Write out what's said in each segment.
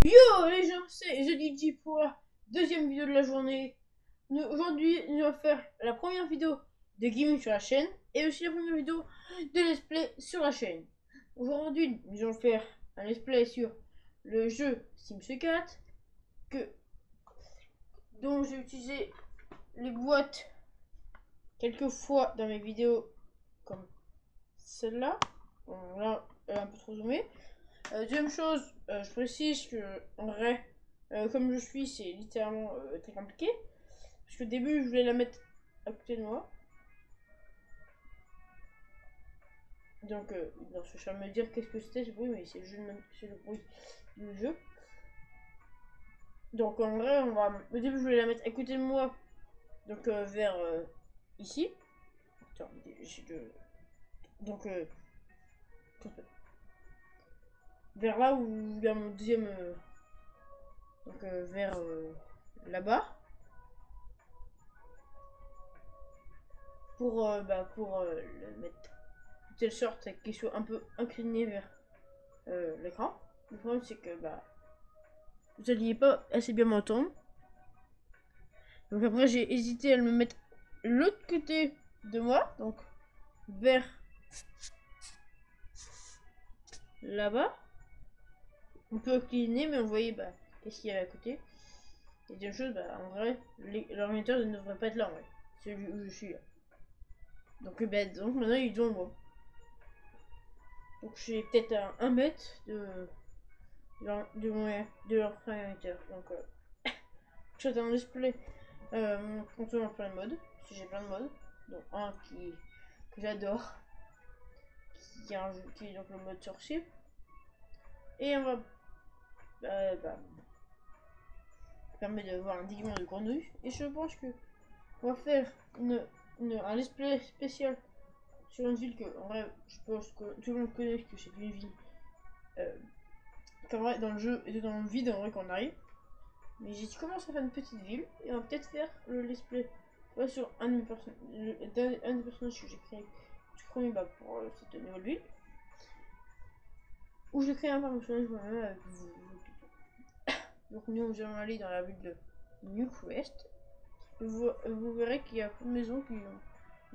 Yo les gens, c'est The DJ pour la deuxième vidéo de la journée. Aujourd'hui, nous allons faire la première vidéo de gaming sur la chaîne et aussi la première vidéo de let's play sur la chaîne. Aujourd'hui, nous allons faire un let's play sur le jeu Sims 4 dont j'ai utilisé les boîtes quelques fois dans mes vidéos comme celle-là. Bon, là, elle est un peu trop zoomée. Deuxième chose, je précise que en vrai, comme je suis, c'est littéralement très compliqué. Parce qu'au début, je voulais la mettre à côté de moi. Donc, je suis à me dire qu'est-ce que c'était ce bruit, mais c'est le bruit du jeu. Donc, en vrai, au début, je voulais la mettre à côté de moi. Donc, vers ici. Attends, donc, vers là où il y a mon deuxième. Donc, vers là-bas. Pour le mettre de telle sorte qu'il soit un peu incliné vers l'écran. Le problème c'est que vous n'alliez pas assez bien m'entendre. Donc après j'ai hésité à le mettre l'autre côté de moi, donc vers là-bas. On peut incliner mais on voyait qu'est-ce qu'il y avait à côté. Et deuxième chose, en vrai, l'ordinateur ne devrait pas être là en vrai. C'est où je suis là. Donc maintenant il est devant moi. Donc j'ai peut-être à 1 mètre de leur ordinateur. Donc je suis un display mon contrôle en plein de modes. Parce que j'ai plein de modes. Donc un que j'adore. Qui est donc le mode sorcier. Et on va permet de voir un dignement de grenouille. Et je pense que on va faire un display spécial sur une ville que en vrai je pense que tout le monde connaît, que c'est une ville qu'en vrai dans le jeu et dans le vide en vrai qu'on arrive. Mais j'ai commencé à faire une petite ville et on va peut-être faire le let's play sur un des personnages que j'ai créé tout premier pour cette nouvelle ville. Où je crée un personnage moi-même avec vous. Donc nous allons aller dans la ville de New Quest. Vous verrez qu'il y a plein de maisons qui ont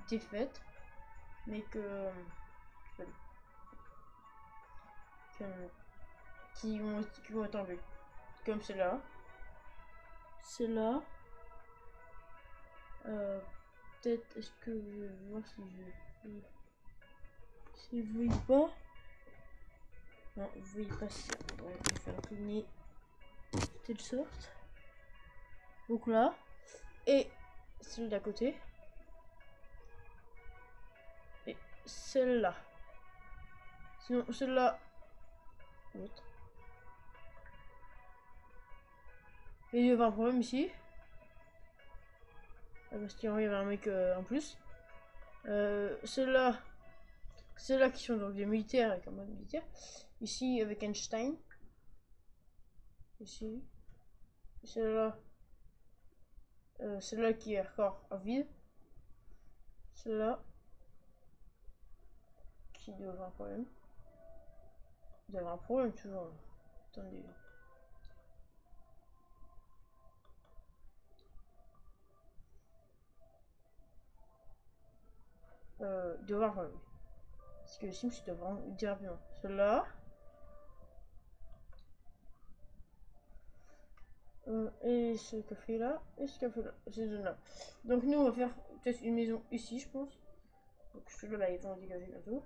été faites, mais qui vont être enlevées. Comme celle-là. Celle-là. Peut-être est-ce que je vais voir si je voyez pas. Non, vous voyez pas ça. Ouais, je vais faire incliner de telle sorte. Donc là. Et celle d'à côté. Et celle-là. Sinon, celle-là. L'autre. Et il y avait un problème ici. Parce qu'il y avait un mec en plus. Ceux-là qui sont donc des militaires avec un mode militaire. Ici avec Einstein. Ici. Celle-là. Celle-là qui est encore à vide. Celle-là. Qui doit avoir un problème. Il doit avoir un problème toujours. Attendez. Il doit avoir un problème. Parce que le Sims doit vraiment dire bien. Celle-là. Et ce café là, et ce café là, ces zones là. Donc nous on va faire peut-être une maison ici je pense. Donc celui là ils vont le dégager bientôt.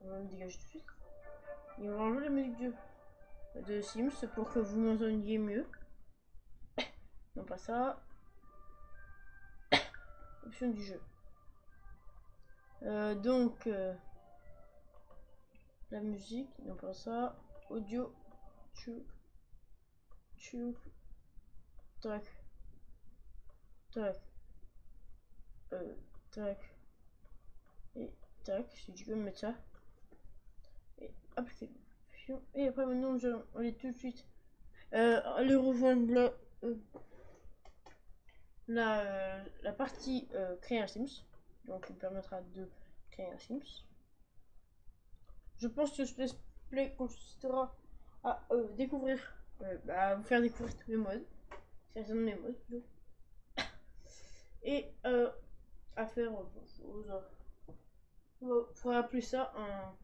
On va le dégager tout de suite. Et on va enlever la musique de Sims pour que vous m'entendiez mieux. Non pas ça. Option du jeu. La musique, non pas ça. Audio. Tchou. Tac. Tac. Tac. Et tac. Si tu peux me mettre ça. Et appliquer. Et après maintenant nous allons aller tout de suite aller rejoindre la partie créer un Sims. Donc il permettra de créer un Sims. Je pense que display consistera à découvrir, à vous faire découvrir tous mes modes, certains de mes modes plutôt, et à faire autre chose. On va appeler ça un.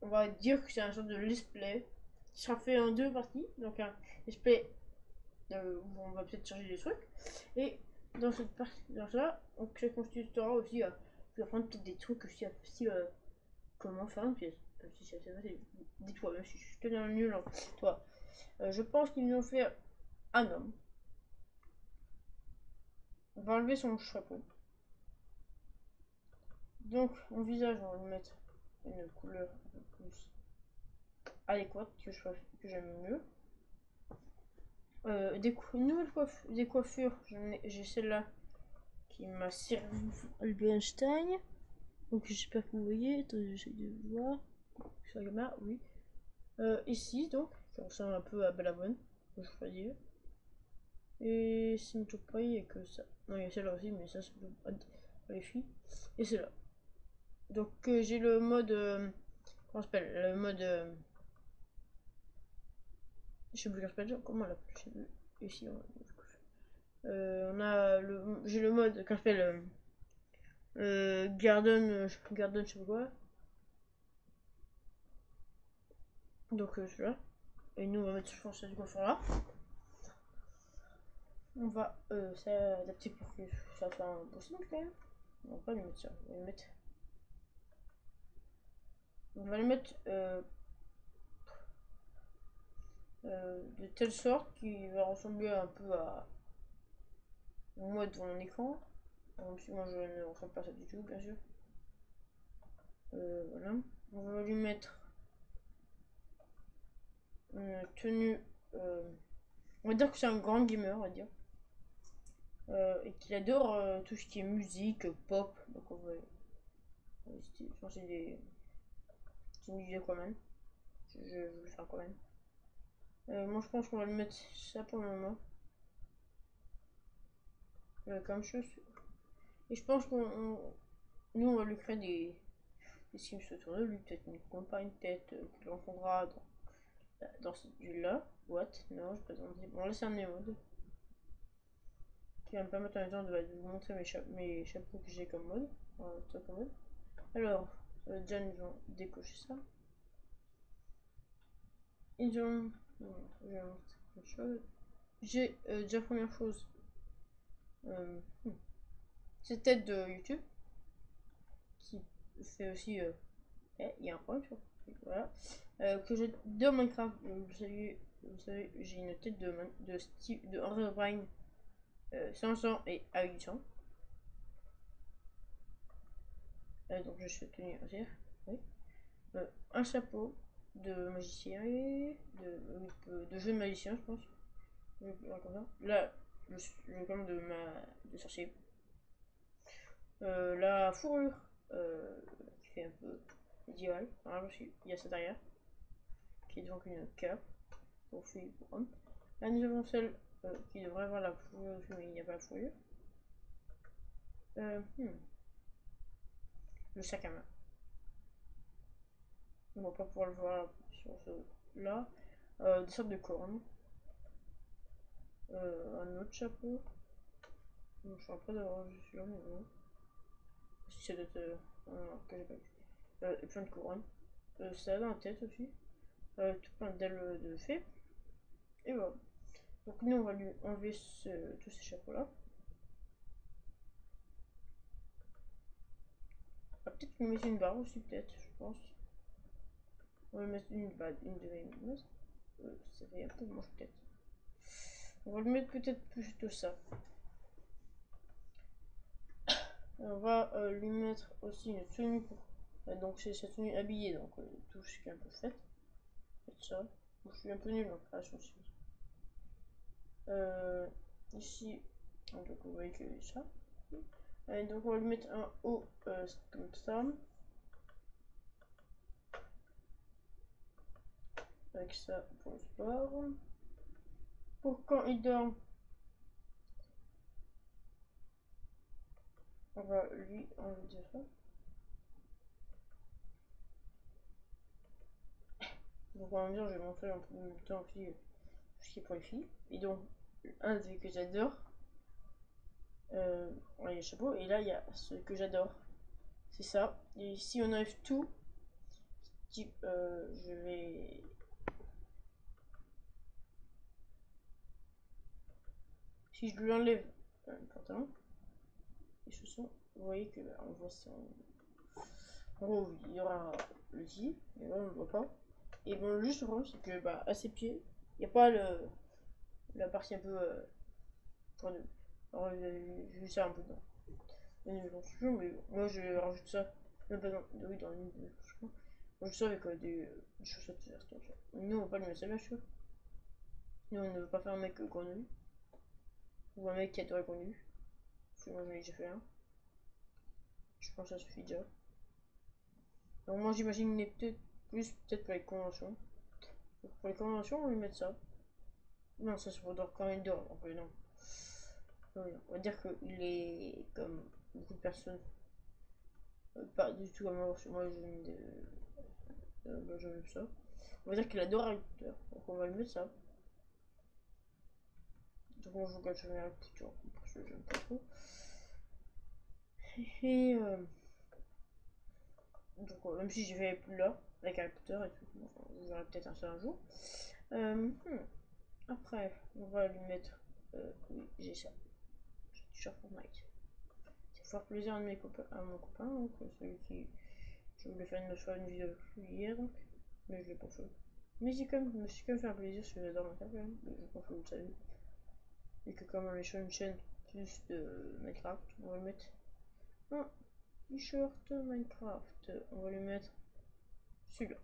On va dire que c'est un genre de let's play qui sera fait en deux parties. Donc un let's play où on va peut-être changer des trucs. Et dans cette partie, dans ça, donc ça constituera aussi tu vas apprendre peut-être des trucs aussi comment faire une pièce. Si c'est assez facile. Dis-toi, même si je suis tellement nul, hein. Toi. Je pense qu'ils nous ont fait un homme. On va enlever son chapeau. Donc, mon visage, on va lui mettre une couleur un peu plus adéquate que j'aime mieux. Des coiffures, j'ai celle-là qui m'a servi Albert Einstein. Donc j'espère que vous voyez. Attendez, j'essaie de voir. Sur la caméra, oui. Ici, donc, ça ressemble un peu à Bellabonne, je pourrais dire. Et c'est une toute paille et que ça. Non, il y a celle-là aussi, mais ça c'est pour les filles. Et celle-là. Donc j'ai le mode. Comment ça s'appelle? Le mode. Je sais plus comment ça s'appelle. Comment on l'appelle? Ici, on a le. J'ai le mode. Quand je fais Garden, je sais pas quoi. Donc celui-là. Et nous on va mettre, je pense, cette coiffure là. On va s'adapter pour que ça soit un beau simple quand même. On va pas lui mettre ça. On va le mettre de telle sorte qu'il va ressembler un peu à moi devant mon écran. Même si moi je ne ressemble pas à ça du tout, bien sûr. Voilà. On va lui mettre une tenue. On va dire que c'est un grand gamer, on va dire. Et qu'il adore tout ce qui est musique, pop. Donc on va changer des vidéos quand même. Je vais le faire quand même. Moi je pense qu'on va le mettre ça pour le moment. Comme chose. Et je pense nous on va lui créer des sims autour de lui. Peut-être une compagne, peut-être qu'il rencontrera dans cette ville-là. What? Non, je présente. Bon là c'est un mode qui va me permettre en même temps de vous montrer mes chapeaux que j'ai comme mode. Comme mode. Alors, déjà ils ont décoché ça. Ils ont. Bon, je vais montrer quelque chose. J'ai déjà première chose. Cette tête de YouTube qui fait aussi. Il y a un problème sur. Voilà. Que j'ai dans Minecraft. Vous savez, j'ai une tête de Steve, de André Bryan sans sang et avec du sang. Donc je suis tenu à dire. Oui. Un chapeau de magicien et de jeu de magicien, je pense. Comme ça. Là, le comme de sorcier. La fourrure qui fait un peu médiéval. Il y a ça derrière. Qui est donc une cape pour filles et pour hommes. Là, nous avons celle qui devrait avoir la fourrure dessus, mais il n'y a pas la fourrure. Le sac à main. On va pas pouvoir le voir sur ce là. Des sortes de cornes. Un autre chapeau. Je suis en train d'avoir juste là, mais non. Si ça doit être. Que j'ai pas vu. Plein de couronnes. Ça dans la tête aussi. Tout plein d'ailes de fée. Et voilà. Donc nous on va lui enlever tous ces chapeaux là. Ah, peut-être lui mettre une barre aussi, peut-être, je pense. On va lui mettre une de mes masques. Ça fait un peu moche peut-être. On va lui mettre peut-être plus de ça. On va lui mettre aussi une tenue pour. Donc c'est sa tenue habillée, donc tout ce qui est un peu fait. Ça. Bon, je suis un peu nul en création aussi. Ici, donc vous voyez que ça. Donc on va lui mettre un haut comme ça. Avec ça pour le sport. Pour quand il dort, on va lui enlever ça. Donc on va dire, je vais montrer un peu en même temps aussi ce qui est pour les filles. Et donc, un des que j'adore, il y a le chapeau, et là il y a ce que j'adore, c'est ça. Et si on enlève tout, type, je vais. Si je lui enlève le pantalon, les chaussons, vous voyez que on voit ça. En gros, il y aura le J, mais là on ne le voit pas. Et bon, juste le problème, c'est que à ses pieds, il n'y a pas la partie un peu. Enfin, alors, j'ai vu ça un peu dans une construction, mais moi je rajoute ça. Non, pas dans, oui, dans une construction. Je rajoute ça avec des chaussettes vertes. Nous, on va pas le mettre celle-là, je suis sûr. Nous, on ne veut pas faire un mec qu'on a vu. Ou un mec qui a qu'on a vu. Parce que moi, j'en ai déjà fait un. Je pense que ça suffit déjà. Donc, moi, j'imagine peut-être plus, peut-être pour les conventions. Donc, pour les conventions, on va lui mettre ça. Non, ça se redore quand même dehors, donc non. Oui, on va dire qu'il est comme beaucoup de personnes. Pas du tout comme moi, je veux ça. On va dire qu'il adore Harry Potter, donc on va lui mettre ça. Donc moi je regarde sur Harry Potter, parce que j'aime pas trop. Et donc même si j'ai fait plus là, avec Harry Potter et tout, je verrai peut-être un seul un jour. Après, on va lui mettre. Oui, j'ai ça. J'ai t-shirt Fortnite. C'est faire plaisir à, à mon copain, donc celui qui. Je voulais faire une vidéo avec lui hier, donc. Mais je l'ai pas fait. Mais je me suis quand même fait un plaisir, parce que j'adore Minecraft quand même. Mais je pense que vous le savez. Et que comme on est sur une chaîne plus de Minecraft, on va le mettre un t-shirt Minecraft. On va lui mettre celui-là.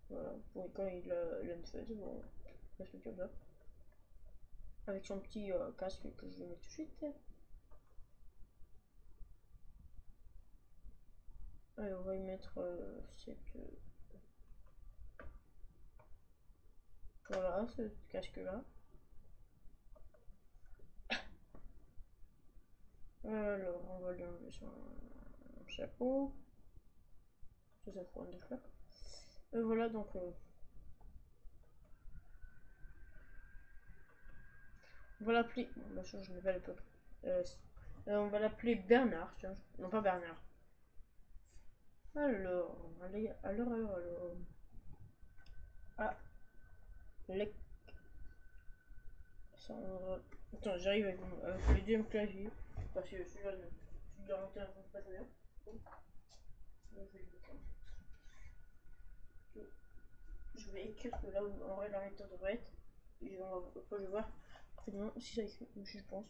Voilà, pour quand il a une fête, bon, on va se comme ça. Avec son petit casque que je vais mettre tout de suite. Allez, on va y mettre cette. Voilà, ce casque-là. Alors, on va lui enlever son chapeau. Ça, ça fera de fleurs. Voilà, donc. On va l'appeler. Bon, bien sûr, je n'ai pas le peuple. On va l'appeler Bernard. Tiens. Non, pas Bernard. Alors, allez, alors. Ah, Lec. Attends, j'arrive avec le deuxième clavier. Parce que celui-là, celui de la monter ne pas très bien. Je vais écrire que là où en vrai la méthode devrait être. Et je vais voir rapidement si ça écrit, je pense.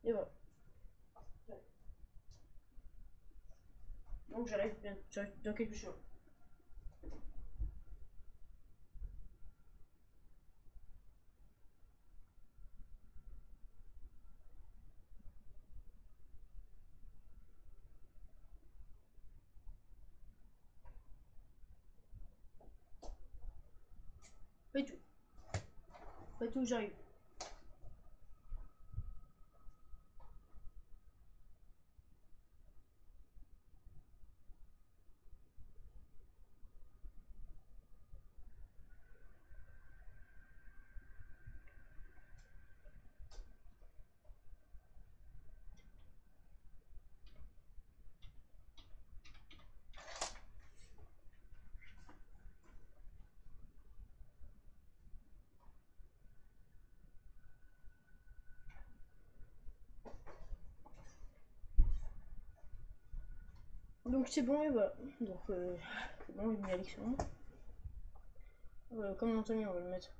Et voilà. Donc j'arrive dans quelque chose. Pas tout. Pas tout, j'arrive. Donc c'est bon et voilà. Donc c'est bon, j'ai mis Alexandre. Comme Anthony, on va le mettre.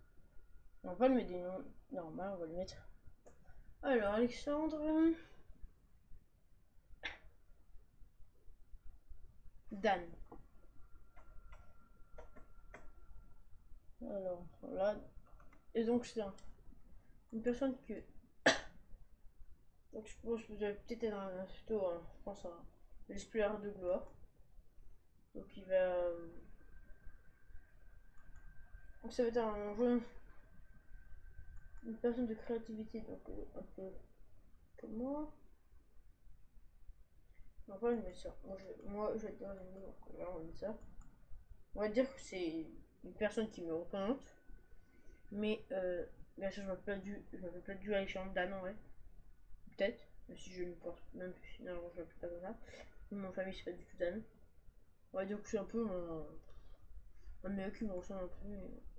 On va pas le mettre des noms normal, on va le mettre. Alors Alexandre. Dan. Alors là. Et donc c'est une personne que. Donc je pense que vous avez peut-être être un plutôt, je pense, un l'esprit de gloire. Donc il va. Donc ça va être un jeu. Une personne de créativité, donc un peu comme moi. On va pas lui mettre ça. Moi j'adore les mots, donc là on va mettre ça. On va dire que c'est une personne qui me représente. Mais bien sûr, je m'appelle pas du Alexandre Dan en vrai. Peut-être. Même si je ne pense même finalement je m'appelle pas comme ça. Mon famille c'est pas du tout Dan. On va dire que c'est un peu un mec qui me ressemble un peu.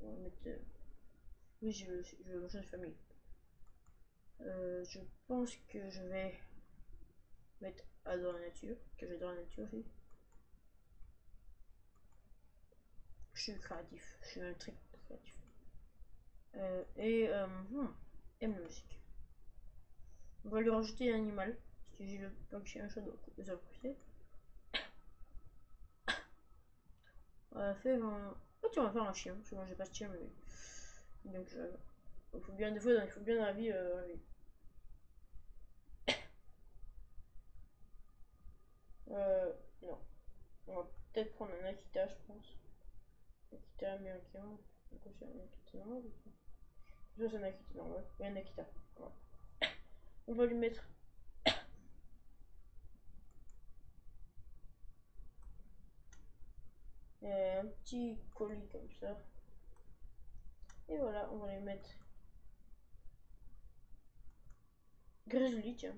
On va mettre. Oui, je veux changer de famille. Je pense que je vais mettre adore la nature. Que j'adore la nature aussi. Je suis créatif. Je suis même très créatif. Aime la musique. On va lui rajouter un animal. Parce que j'ai le pas que j'ai un chat donc ça va pousser. On va faire un. Oh, tiens, on va faire un chien. Parce que moi j'ai pas de chien, mais. Donc, il faut bien, des fois, il faut bien dans la vie. Non. On va peut-être prendre un Akita, je pense. Akita américain. Pourquoi c'est un Akita normal ou pas? C'est un Akita normal. Oui, un Akita. Voilà. On va lui mettre un petit colis comme ça. Et voilà, on va lui mettre Grizzly, tiens.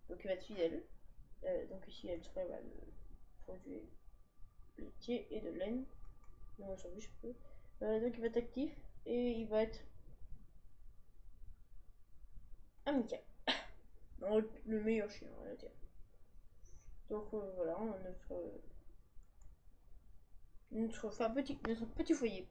Donc il va être fidèle. Donc ici, elle serait le produit laitier et de laine. Non, on s'en fiche un peu. Donc il va être actif et il va être amical. Non, le meilleur chien, on va dire. Donc voilà, notre petit foyer.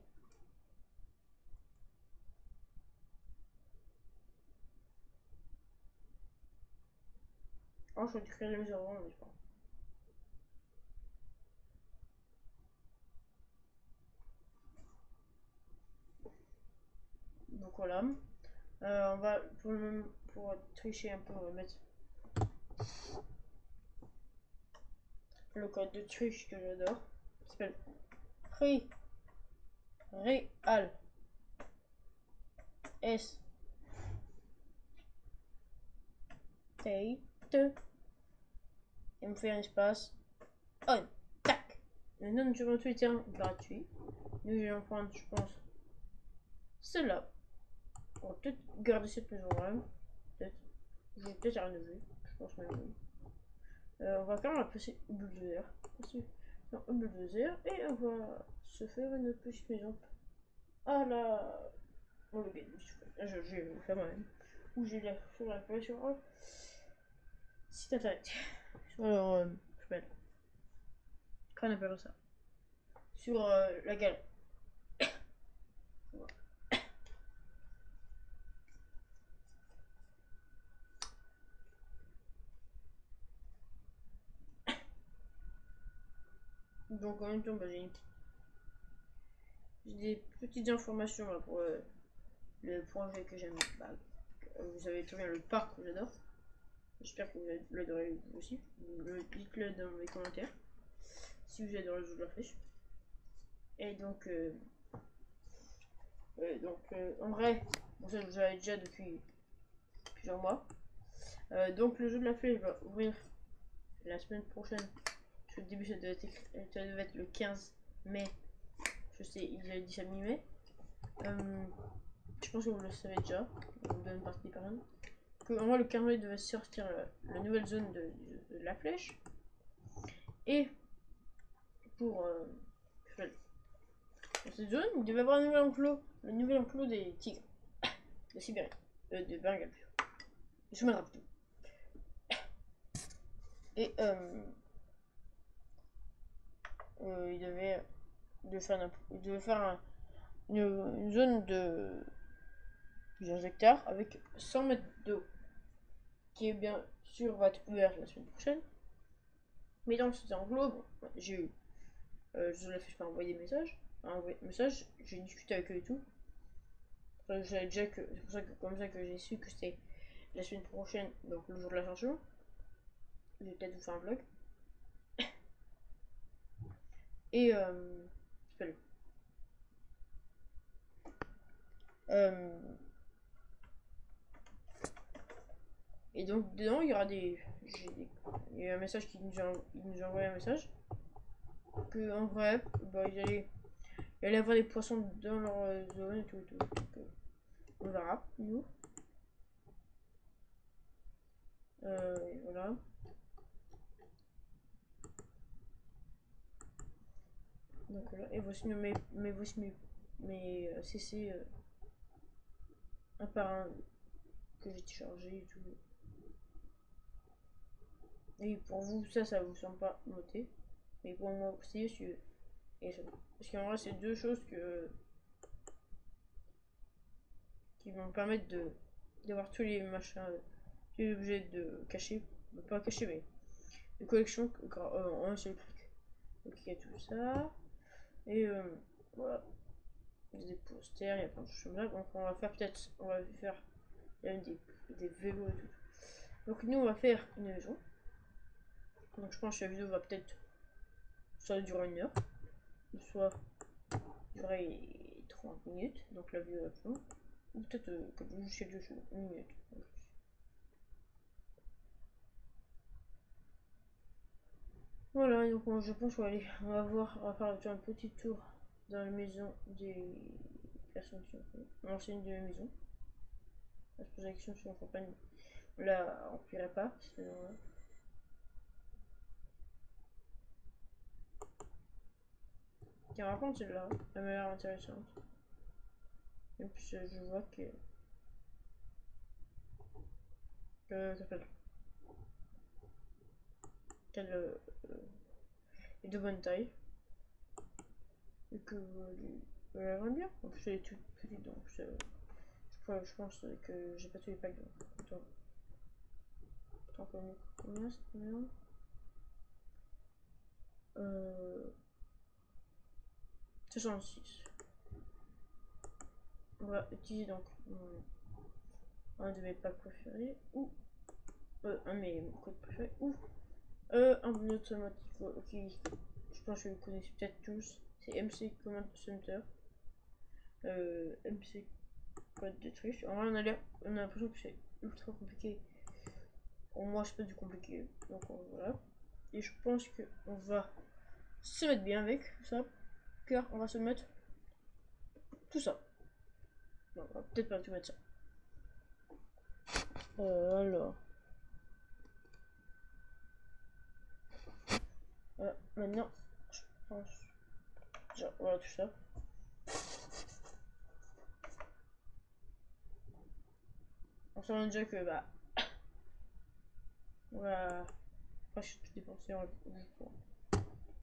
Oh, je vais créer la mesure avant, mais je pense. Donc voilà. On va pour tricher un peu, on va mettre le code de triche que j'adore. Qui s'appelle Real S Tate. Et me fait un espace on. Tac. Maintenant sur mon Twitter gratuit. Nous allons prendre, je pense, cela. On va peut-être garder cette maison là. Peut-être. Je vais peut-être rien de vue. Je pense même oui. On va quand même appeler bulldozer. Non, un bulldozer. Et on va se faire une petite maison. Ah là. Oh le gars, je vais le faire moi-même. Ou j'ai la sur la page sur un site internet. Alors, je m'appelle. Qu'on appelle ça? Sur la galerie. Donc en même temps, bah, j'ai des petites informations là, pour le projet que j'aime. Bah, vous savez très bien le parc que j'adore. J'espère que vous l'adorez vous aussi. Dites-le dans les commentaires si vous adorez le jeu de la flèche. Et donc, en vrai, bon, ça je l'avais déjà depuis plusieurs mois. Donc le jeu de la flèche va ouvrir la semaine prochaine. Le début ça devait être le 15 mai. Je sais, il a dit ça mi-mai. Je pense que vous le savez déjà. On vous donne partie par exemple. En vrai, le 15 mai devait sortir la nouvelle zone de la flèche. Et pour cette zone, il devait y avoir un nouvel enclos. Le nouvel enclos des tigres. De Sibérie. De Bengale. De Sumatra plutôt. Et il devait faire une zone de plusieurs hectares avec 100 mètres d'eau. Qui est bien sûr va être ouvert la semaine prochaine. Mais dans cet enclos, bon, j'ai eu. Je l'ai fait, je peux envoyer des messages. J'ai discuté avec eux et tout. C'est pour ça que comme ça que j'ai su que c'était la semaine prochaine, donc le jour de l'ascension. Je vais peut-être vous faire un vlog. Et euh, et donc dedans il y aura il y a eu un message il nous a envoyé un message. que en vrai, bah, il allait avoir des poissons dans leur zone et tout. Donc, on verra, nous. Et voilà. Donc voilà. Et voici mes CC un par un que j'ai chargé et tout. Et pour vous, ça vous semble pas noté. Mais pour moi aussi, parce qu'en vrai, c'est deux choses qui vont me permettre d'avoir tous les machins, tous les objets de cacher, pas cacher, mais de collection en un seul clic. Donc il y a tout ça. Et voilà. Il y a des posters, il y a plein de choses comme ça. Donc on va faire il y a des vélos et tout. Donc nous, on va faire une maison. Donc je pense que la vidéo va peut-être soit durer 1 heure, soit durer 30 minutes. Donc la vidéo va plus longue. Ou peut-être juste 1 minute. Voilà, donc je pense qu'on va aller, on va faire un petit tour dans la maison des personnes qui ont fait. L'ancienne de la maison. On va se poser la question si on fait pas une. Là, on plierait pas, sinon. Tiens, par contre, celle-là, elle m'a l'air intéressante. Et puis je vois ça s'appelle. Qu'elle est de bonne taille. Et que elle aimerait bien. En plus, elle est toute petite, donc je pense que j'ai pas tous les packs. Donc, attends, combien c'est combien 66. On va utiliser donc un de mes packs préférés, ou un de mes codes préférés, ou un automatique. Ok, je pense que vous connaissez peut-être tous. C'est MC Command Center. MC Code de triche. En vrai, on a l'impression que c'est ultra compliqué. Pour moi, c'est pas du compliqué. Donc voilà. Et je pense qu'on va se mettre bien avec ça. Car on va se mettre tout ça. Non, on va peut-être pas tout mettre ça. Alors. Maintenant, je pense. Genre, voilà tout ça. On sent déjà que bah. On va presque tout dépenser pour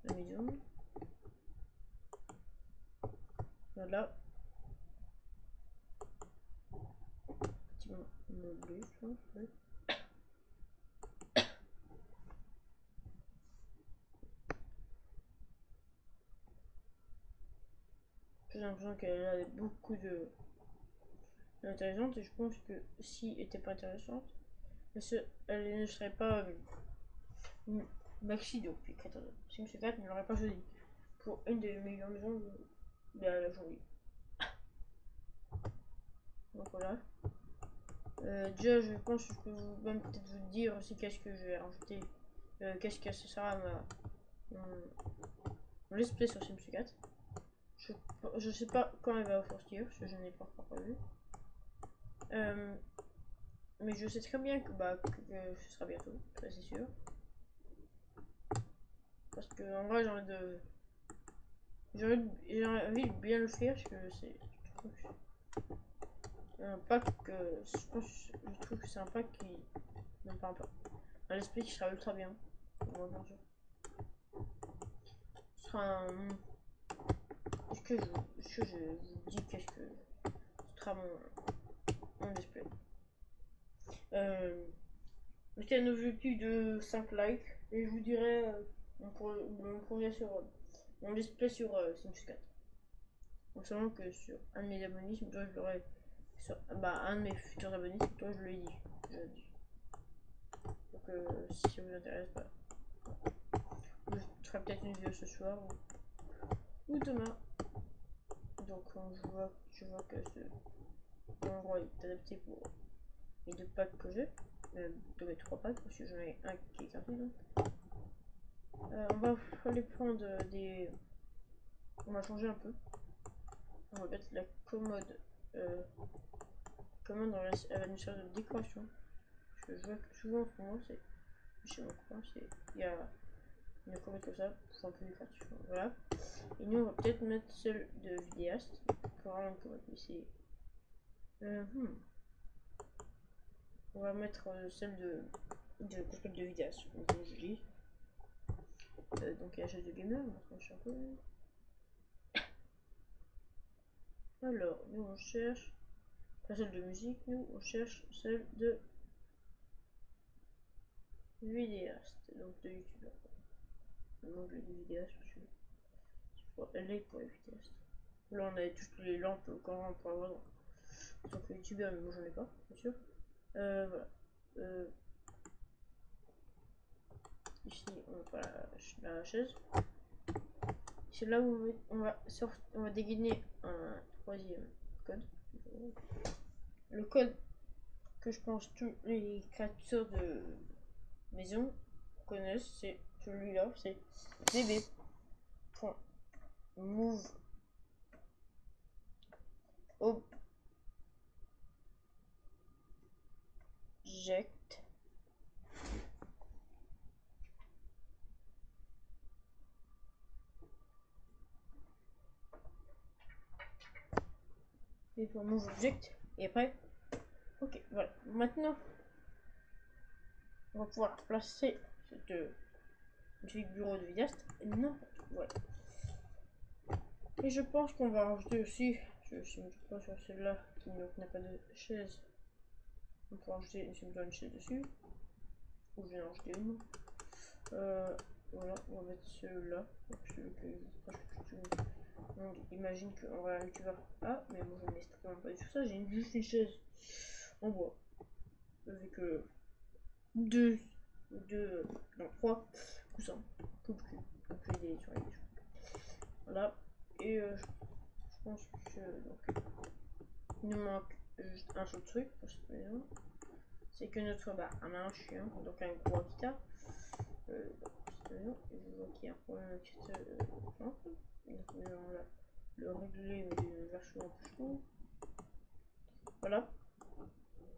la maison. Voilà. Bâtiment meublé, je pense. Ouais. J'ai l'impression qu'elle a beaucoup de intéressante et je pense que si elle était pas intéressante, elle ne serait pas maxi depuis 14 ans. Si M. 4 ne l'aurait pas choisi pour une des meilleures maisons de la journée. Donc voilà. Déjà, je pense que je peux même peut-être vous dire aussi qu'est-ce que je vais rajouter. Qu'est-ce que ce sera mon let's play sur Sims 4. Je sais pas quand elle va sortir, parce que je n'ai pas encore prévu. Mais je sais très bien que ce sera bientôt, ça c'est sûr. Parce que en vrai j'ai envie de bien le faire parce que c'est un pack que je trouve que c'est un pack qui me parle pas. Un esprit qui sera ultra bien. Moi, bien sûr. Ce sera un. Est-ce que je vous dis qu'est-ce que ce sera mon display. Mettez un objectif de 5 likes et je vous dirai mon projet sur mon display sur Sims 4. Donc seulement que sur un de mes abonnés, toi je l'aurais sur un de mes futurs abonnés, toi je l'ai dit. Donc si ça vous intéresse, je ferai peut-être une vidéo ce soir ou demain. Donc je vois que ce endroit est adapté pour les 2 packs que j'ai. De mes 3 packs, parce que j'en ai un qui est gratuit donc. On va aller prendre des... On va changer un peu. On va mettre la commode. Commode dans elle va nous servir de décoration. Je vois que souvent en ce moment, c'est chez mon copain, il y a une commode comme ça, c'est un peu décoratif. Voilà. Et nous, on va peut-être mettre celle de vidéaste. Pour avoir une commode, mais c'est. On va mettre celle de console de vidéaste. Donc, je dis. Donc, la chaise de gamer, on va trancher un peu. Alors, nous, on cherche. Pas celle de musique, nous, on cherche celle de vidéaste, donc de youtubeur. Donc, je dis vidéaste, elle est pour les vidéastes. Là, on a toutes les lampes quand on pourra avoir en tant que youtubeur, mais moi j'en ai pas, bien sûr. Voilà. Ici, on n'a pas la chaise. C'est là où on va dégainer un troisième code. Le code que je pense tous les créateurs de maison connaissent, c'est celui-là, c'est db.move object et pour move object et après ok voilà. Maintenant on va pouvoir placer cette bureau de vidéaste n'importe où, voilà. Et je pense qu'on va rajouter aussi, je ne me trompe pas sur celle-là qui n'a pas de chaise, on peut rajouter une chaise dessus, ou je vais en rajouter une. Voilà, on va mettre celui-là, celui que tout le monde imagine qu'on va un youtubeur. Ah, mais moi je n'ai strictement pas du tout ça, j'ai juste une chaise en bois, avec trois coussins, comme je l'ai sur les choses. Voilà, et je pense que donc il nous manque juste un seul truc pour cette maison, c'est que notre on a un chien, donc un gros habitat. Je vois qu'il y a un problème avec cette plante, donc nous allons le régler mais d'une version un peu chou. Voilà,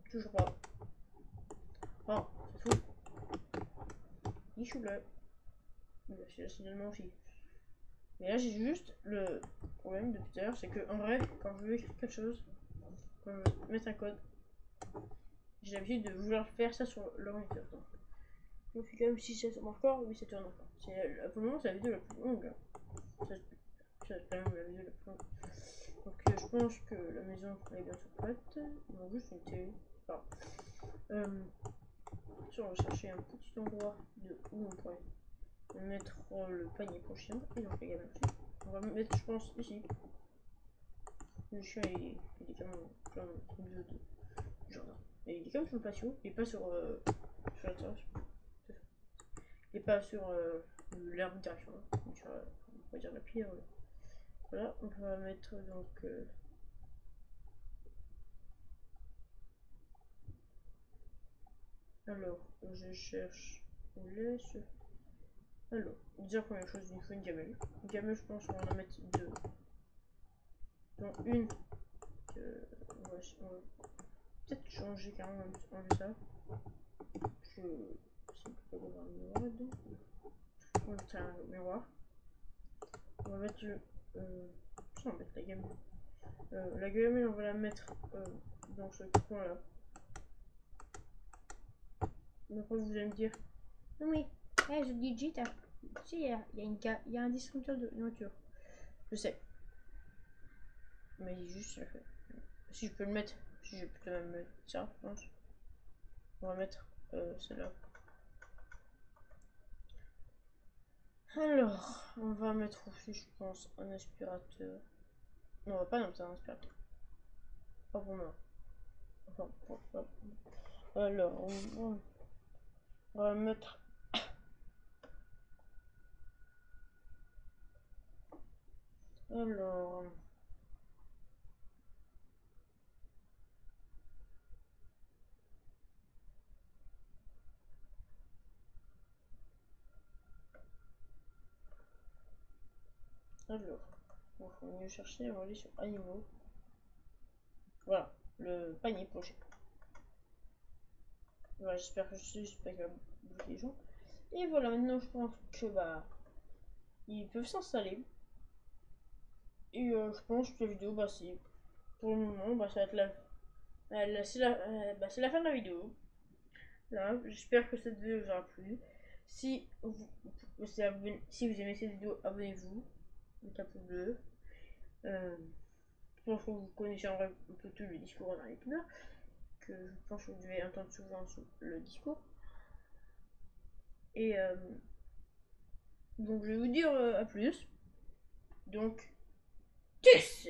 toujours pas. Oh, c'est tout. Il chou bleu. C'est finalement aussi. Mais là j'ai juste le problème de tout à l'heure, c'est que en vrai, quand je veux écrire quelque chose, quand je veux mettre un code, j'ai l'habitude de vouloir faire ça sur l'ordinateur. Je me fais quand même si ça marche encore, oui ça tourne encore. Pour le moment c'est la vidéo la plus longue. C'est quand même la vidéo la plus longue. Donc je pense que la maison est bientôt prête. Il manque juste une télé. Enfin, on va chercher un petit endroit de où on pourrait mettre le panier pour le chien et donc les gamins aussi. On va mettre je pense ici. Le chien il est quand même plein de jardin. Et il est quand même sur le patio, il est pas sur la terrasse. Il est pas sur l'herbe direction, sur on va dire la pierre. Voilà, on va mettre donc alors je cherche on laisse. Alors, déjà première chose, il nous faut une gamelle. Une gamelle, je pense qu'on va en mettre deux. Donc une, on va peut-être changer carrément, enlever ça. Je sais pas avoir un miroir dedans. On va mettre un miroir. On va mettre ça, on va mettre la gamelle. La gamelle, on va la mettre dans ce coin-là. Donc vous allez me dire, non mais, je dis Gita. Tu sais, il y a un distributeur de nourriture. Je sais. Mais juste, si je peux le mettre, si je peux même mettre ça, je pense. On va mettre celle-là. Alors, on va mettre aussi, je pense, un aspirateur. Non, on va pas mettre un aspirateur. Pas pour moi. Enfin, alors, on va mettre. Alors. ça je l'offre. Bon, faut mieux chercher, on va aller sur animaux. Voilà, le panier poché. Voilà, j'espère que je suis pas capable de bloquer les gens. Et voilà, maintenant je pense que bah ils peuvent s'installer. Et je pense que la vidéo, bah c'est pour le moment, bah ça va être c'est la fin de la vidéo. Là, j'espère que cette vidéo vous aura plu. Si vous, si vous aimez cette vidéo, abonnez-vous, mettez un pouce bleu. Je pense que vous connaissez un peu tout le discours d'un youtubeur, que je pense que vous devez entendre souvent le discours. Et donc je vais vous dire à plus. Donc, tchuss!